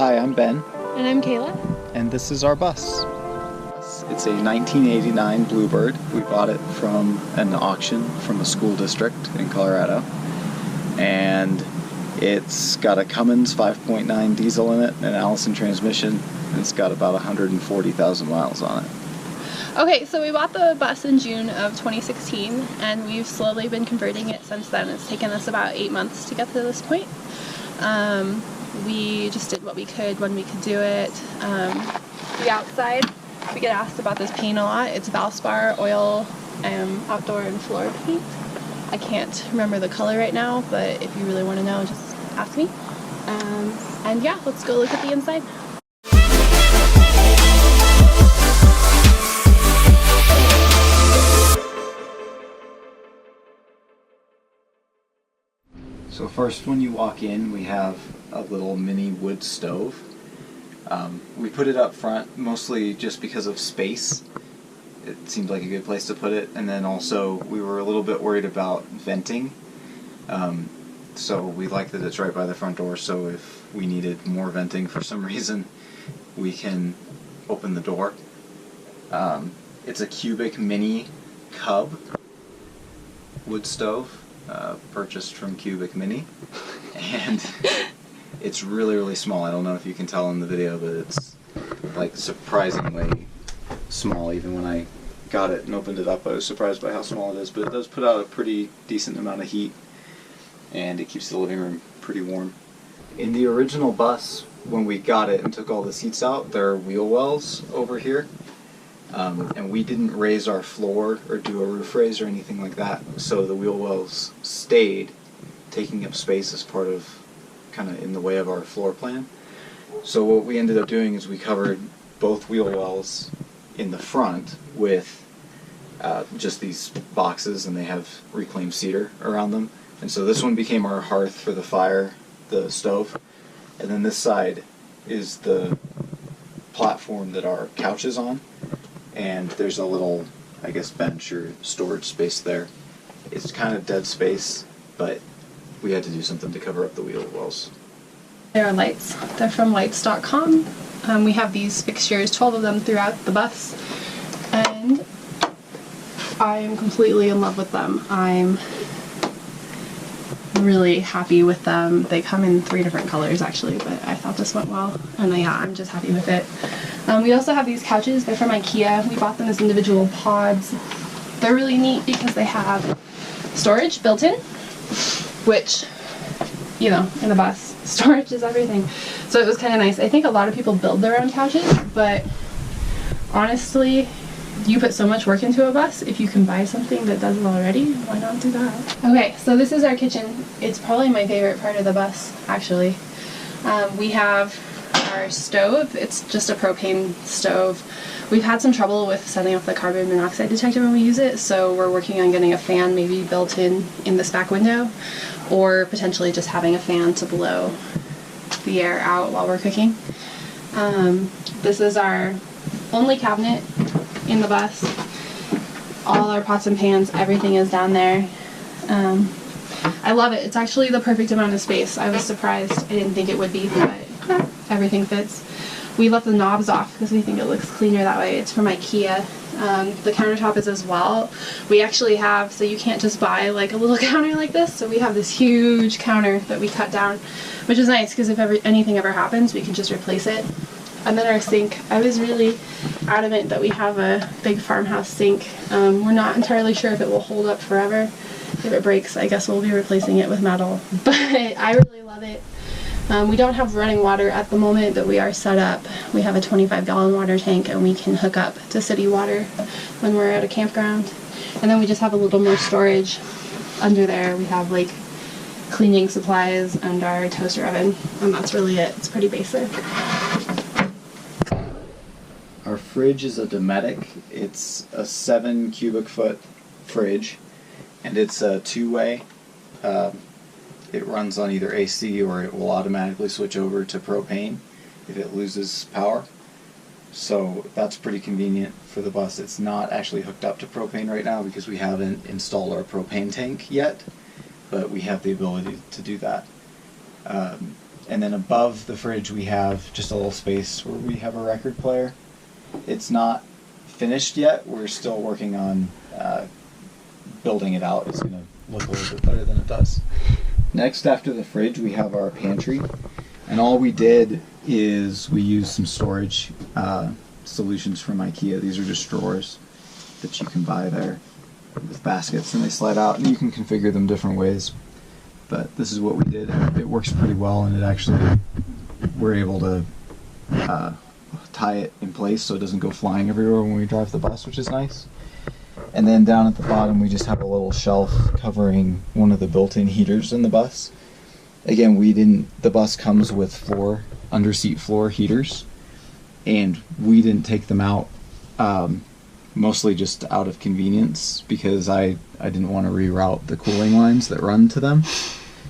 Hi, I'm Ben. And I'm Kayla. And this is our bus. It's a 1989 Bluebird. We bought it from an auction from a school district in Colorado. And it's got a Cummins 5.9 diesel in it, an Allison transmission, and it's got about 140,000 miles on it. Okay, so we bought the bus in June of 2016, and we've slowly been converting it since then. It's taken us about 8 months to get to this point. We just did what we could when we could do it. The outside, we get asked about this paint a lot. It's Valspar oil, outdoor and floor paint. I can't remember the color right now, but if you really want to know, just ask me. And yeah, let's go look at the inside. So first, when you walk in, we have a little mini wood stove. We put it up front mostly just because of space. It seemed like a good place to put it, and then also we were a little bit worried about venting. So we like that it's right by the front door, so if we needed more venting for some reason, we can open the door. It's a cubic mini cub wood stove. Purchased from Cubic Mini, and it's really, really small. I don't know if you can tell in the video, but it's like surprisingly small. Even when I got it and opened it up, I was surprised by how small it is, but it does put out a pretty decent amount of heat, and it keeps the living room pretty warm. In the original bus, when we got it and took all the seats out, there are wheel wells over here. And we didn't raise our floor or do a roof raise or anything like that, so the wheel wells stayed, taking up space as part of, kind of in the way of our floor plan. So what we ended up doing is we covered both wheel wells in the front with just these boxes, and they have reclaimed cedar around them. And so this one became our hearth for the fire, the stove, and then this side is the platform that our couch is on. And there's a little, I guess, bench or storage space there. It's kind of dead space, but we had to do something to cover up the wheel wells. There are lights. They're from lights.com. We have these fixtures, 12 of them throughout the bus, and I am completely in love with them. I'm really happy with them. They come in 3 different colors actually, but I thought this went well, and yeah, I'm just happy with it. We also have these couches. They're from IKEA. We bought them as individual pods. They're really neat because they have storage built in, which, you know, in a bus, storage is everything. So it was kind of nice. I think a lot of people build their own couches, but honestly, you put so much work into a bus. If you can buy something that does it already, why not do that? Okay, so this is our kitchen. It's probably my favorite part of the bus, actually. We have our stove. It's just a propane stove. We've had some trouble with setting off the carbon monoxide detector when we use it, so we're working on getting a fan maybe built in this back window, or potentially just having a fan to blow the air out while we're cooking. This is our only cabinet in the bus. All our pots and pans, everything is down there. I love it. It's actually the perfect amount of space. I was surprised. I didn't think it would be, but everything fits. We left the knobs off because we think it looks cleaner that way. It's from IKEA. The countertop is as well. We actually have, so you can't just buy like a little counter like this, so we have this huge counter that we cut down, which is nice because if anything ever happens, we can just replace it. And then our sink. I was really adamant that we have a big farmhouse sink. We're not entirely sure if it will hold up forever. If it breaks, I guess we'll be replacing it with metal. But I really love it. We don't have running water at the moment, but we are set up. We have a 25-gallon water tank, and we can hook up to city water when we're at a campground. And then we just have a little more storage under there. We have like cleaning supplies and our toaster oven, and that's really it. It's pretty basic. Our fridge is a Dometic. It's a 7 cubic foot fridge, and it's a 2-way. It runs on either AC or it will automatically switch over to propane if it loses power. So that's pretty convenient for the bus. It's not actually hooked up to propane right now because we haven't installed our propane tank yet, but we have the ability to do that. And then above the fridge we have just a little space where we have a record player. It's not finished yet. We're still working on building it out. It's going to look a little bit better than it does. Next, after the fridge, we have our pantry. And all we did is we used some storage solutions from IKEA. These are just drawers that you can buy there with baskets, and they slide out, and you can configure them different ways. But this is what we did, and it works pretty well, and it actually, we're able to tie it in place so it doesn't go flying everywhere when we drive the bus, which is nice. And then down at the bottom we just have a little shelf covering one of the built-in heaters in the bus. Again, the bus comes with under-seat floor heaters, and we didn't take them out, mostly just out of convenience, because I didn't want to reroute the cooling lines that run to them.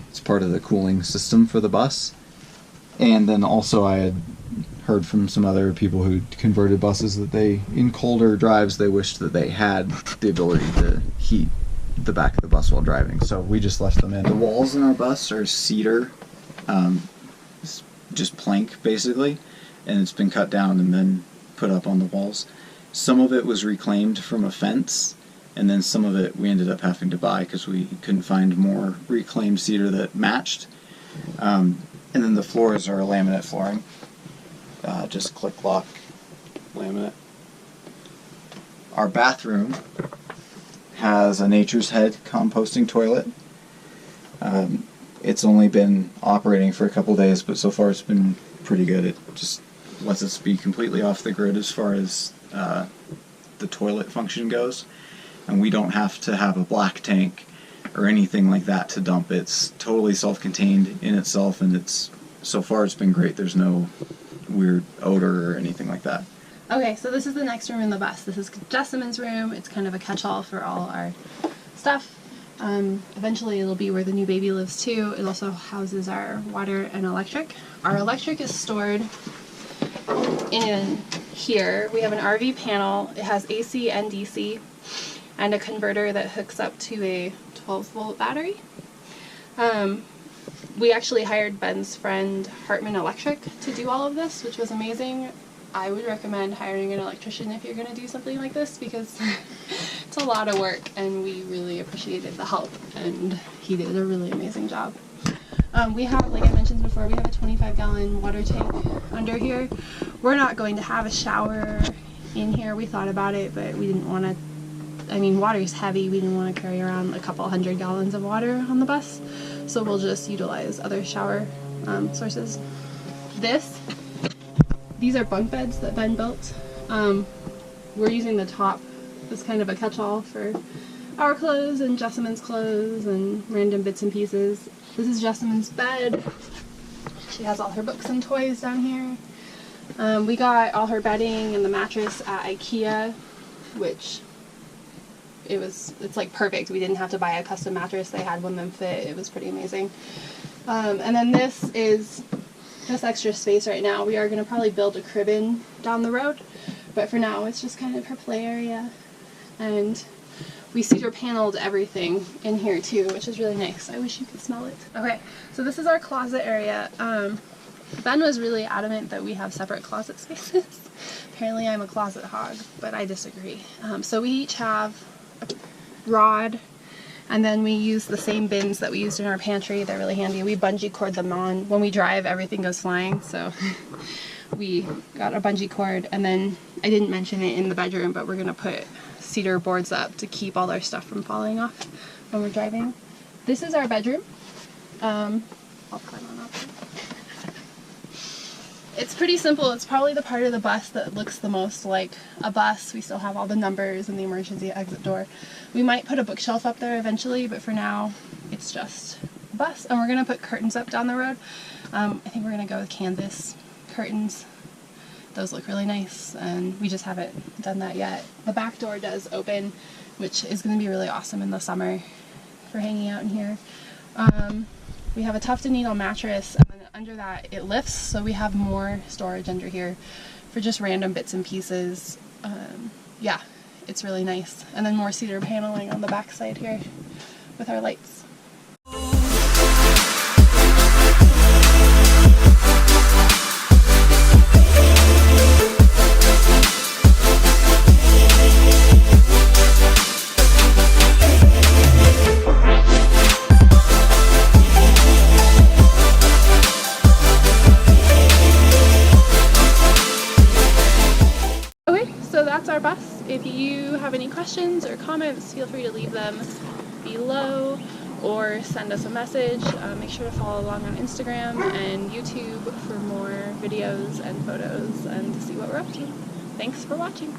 It's part of the cooling system for the bus. And then also I had heard from some other people who converted buses that in colder drives, they wished that they had the ability to heat the back of the bus while driving. So we just left them in. The walls in our bus are cedar, just plank basically, and it's been cut down and then put up on the walls. Some of it was reclaimed from a fence, and then some of it we ended up having to buy because we couldn't find more reclaimed cedar that matched. And then the floors are laminate flooring, just click-lock laminate. Our bathroom has a Nature's Head composting toilet. It's only been operating for a couple days, but so far it's been pretty good. It just lets us be completely off the grid as far as the toilet function goes, and we don't have to have a black tank or anything like that to dump. It's totally self-contained in itself, and so far it's been great. There's no weird odor or anything like that. Okay, so this is the next room in the bus. This is Jessamine's room. It's kind of a catch-all for all our stuff. Eventually it'll be where the new baby lives too. It also houses our water and electric. Our electric is stored in here. We have an RV panel. It has AC and DC, and a converter that hooks up to a 12-volt battery. We actually hired Ben's friend Hartman Electric to do all of this, which was amazing. I would recommend hiring an electrician if you're going to do something like this, because it's a lot of work, and we really appreciated the help, and he did a really amazing job. We have, like I mentioned before, we have a 25-gallon water tank under here. We're not going to have a shower in here. We thought about it, but we didn't want to, water's heavy. We didn't want to carry around a couple 100 gallons of water on the bus, so we'll just utilize other shower sources. These are bunk beds that Ben built. We're using the top as kind of a catch-all for our clothes and Jessamine's clothes and random bits and pieces. This is Jessamine's bed. She has all her books and toys down here. We got all her bedding and the mattress at IKEA, which it's like perfect. We didn't have to buy a custom mattress. They had one that fit. It was pretty amazing. And then this is just extra space right now. We are going to probably build a crib in down the road, but for now it's just kind of her play area. And we cedar paneled everything in here too, which is really nice. I wish you could smell it. Okay, so this is our closet area. Ben was really adamant that we have separate closet spaces. Apparently I'm a closet hog, but I disagree. So we each have a rod, and then we use the same bins that we used in our pantry. They're really handy. We bungee cord them on. When we drive, everything goes flying, so we got a bungee cord. And then I didn't mention it in the bedroom, but we're gonna put cedar boards up to keep all our stuff from falling off when we're driving. This is our bedroom. I'll climb on up. It's pretty simple. It's probably the part of the bus that looks the most like a bus. We still have all the numbers and the emergency exit door. We might put a bookshelf up there eventually, but for now it's just a bus. And we're going to put curtains up down the road. I think we're going to go with canvas curtains. Those look really nice, and we just haven't done that yet. The back door does open, which is going to be really awesome in the summer for hanging out in here. We have a tuft and needle mattress, and then under that it lifts, so we have more storage under here for just random bits and pieces. Yeah, it's really nice. And then more cedar paneling on the back side here with our lights. of us. If you have any questions or comments, feel free to leave them below or send us a message. Make sure to follow along on Instagram and YouTube for more videos and photos and to see what we're up to. Thanks for watching.